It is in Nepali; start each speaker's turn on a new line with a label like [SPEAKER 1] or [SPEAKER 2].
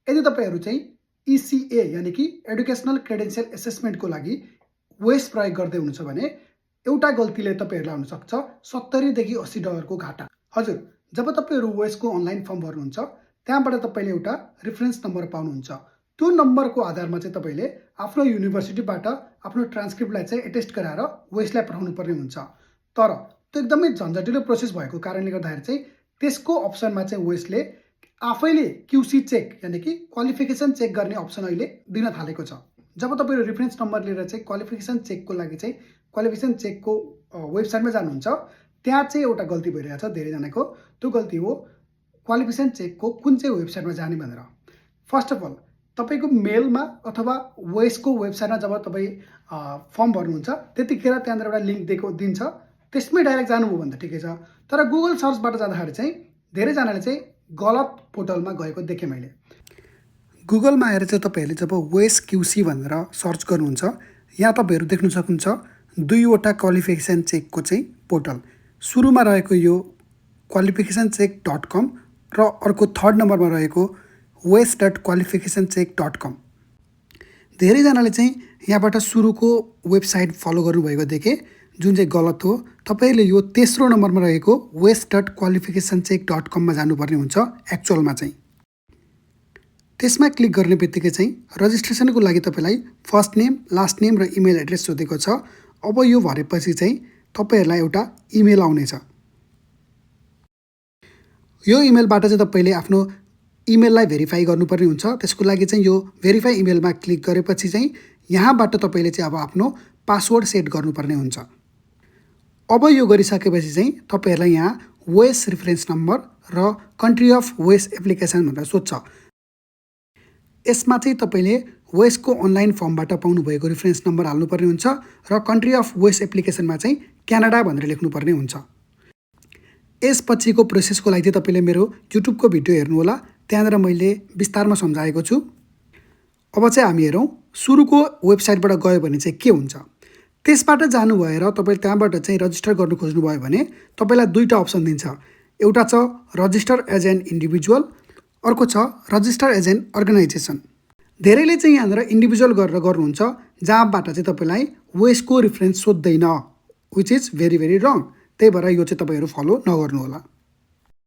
[SPEAKER 1] यदि तपाईहरु चाहिँ ECA यानी कि एडुकेशनल क्रेडेन्शियल एसेसमेन्टको लागि वेस प्रयोग गर्दै हुनुहुन्छ भने एउटा गल्तीले तपाईहरुलाई हुन सक्छ 70 देखि 80 डलरको घाटा। हजुर, जब तपाईहरु वेसको अनलाइन फर्म भर्नुहुन्छ त्यहाँबाट तपाईले एउटा रेफरेन्स नम्बर पाउनुहुन्छ। त्यो नम्बरको आधारमा चाहिँ तपाईले आफ्नो युनिभर्सिटीबाट आफ्नो ट्रान्सक्रिप्टलाई चाहिँ एटेस्ट गराएर वेसलाई पठाउनु पर्ने हुन्छ। तर त्यो एकदमै झन्झटिलो प्रोसेस भएको कारणले गर्दाखेरि चाहिँ त्यसको अप्सनमा चाहिँ वेसले आफैले QC चेक यानी कि क्वालिफिकेसन चेक गर्ने अप्सन अहिले दिन थालेको छ। जब तपाईहरु रेफरेन्स नम्बर लिएर चाहिँ क्वालिफिकेसन चेकको लागि चाहिँ क्वालिफिकेसन चेकको वेबसाइटमा जानुहुन्छ, त्यहाँ चाहिँ एउटा गल्ती भइरहेछ धेरै जनाको। त्यो गल्ती हो क्वालिफिकेसन चेकको कुन चाहिँ वेबसाइटमा जाने भनेर। फर्स्ट अफ अल तपाईको मेलमा अथवा वेसको वेबसाइटमा जब तपाई फर्म भर्नुहुन्छ त्यतिखेर त्यहाँबाट एउटा लिंक दिन्छ, त्यसमै डाइरेक्ट जानुभयो भने त ठिकै छ। तर गुगल सर्चबाट जाँदाखेरि चाहिँ धेरै जनाले चाहिँ गलत पोर्टलमा गएको देखे मैले। गुगलमा आएर चाहिँ तपाईहरुले जब वेस QC भनेर सर्च गर्नुहुन्छ, यहाँ तपाईहरु देख्न सक्नुहुन्छ दुईवटा क्वालिफिकेसन चेकको चाहिँ पोर्टल। सुरुमा रहेको यो qualificationcheck.com र अर्को थर्ड नम्बरमा रहेको wes.qualificationcheck.com। धेरै जनाले चाहिँ यहाँबाट सुरुको वेबसाइट फलो गर्नुभएको देखे, जुन चाहिँ गलत हो। तपाईले यो तेस्रो नम्बरमा रहेको wes.qualificationcheck.com मा जानुपर्ने हुन्छ एक्चुअलमा चाहिँ। त्यसमा क्लिक गर्ने बित्तिकै चाहिँ रजिस्ट्रेसनको लागि तपाईलाई फर्स्ट नेम, लास्ट नेम र इमेल एड्रेस सोधेको छ। अब यो भरेपछि चाहिँ तपाईहरुलाई एउटा इमेल आउनेछ। यो इमेलबाट चाहिँ तपाईले आफ्नो इमेललाई भेरिफाई गर्नुपर्ने हुन्छ। त्यसको लागि चाहिँ यो भेरिफाई इमेलमा क्लिक गरेपछि चाहिँ यहाँबाट तपाईले चाहिँ अब आफ्नो पासवर्ड सेट गर्नुपर्ने हुन्छ। अब यो गरिसकेपछि चाहिँ तपाईहरुलाई यहाँ वेस रेफरेन्स नम्बर र कन्ट्री अफ वेस एप्लिकेसन भनेर सोध्छ। यसमा चाहिँ तपाईले वेसको अनलाइन फर्मबाट पाउनु भएको रेफरेन्स नम्बर हाल्नुपर्ने हुन्छ र कन्ट्री अफ वेस एप्लिकेसनमा चाहिँ क्यानाडा भनेर लेख्नुपर्ने हुन्छ। यसपछिको प्रोसेसको लागि चाहिँ तपाईले मेरो युट्युबको भिडियो हेर्नु होला, त्यहाँबाट मैले विस्तारमा समझाएको छु। अब चाहिँ हामी हेरौँ सुरुको वेबसाइटबाट गयो भने चाहिँ के हुन्छ। त्यसबाट जानु भएर तपाईले त्यहाँबाट चाहिँ रजिस्टर गर्न खोज्नु भयो भने तपाईलाई दुईटा अप्सन दिन्छ। एउटा छ रजिस्टर एज एन इन्डिभिजुअल, अर्को छ रजिस्टर एज एन अर्गनाइजेसन। धेरैले चाहिँ यहाँनिर इन्डिभिजुअल गरेर गर्नुहुन्छ, जहाँबाट चाहिँ तपाईलाई वेसको रेफरेन्स सोध्दैन, व्हिच इज भेरी रङ। त्यही भएर यो चाहिँ तपाईहरु फलो नगर्नु होला।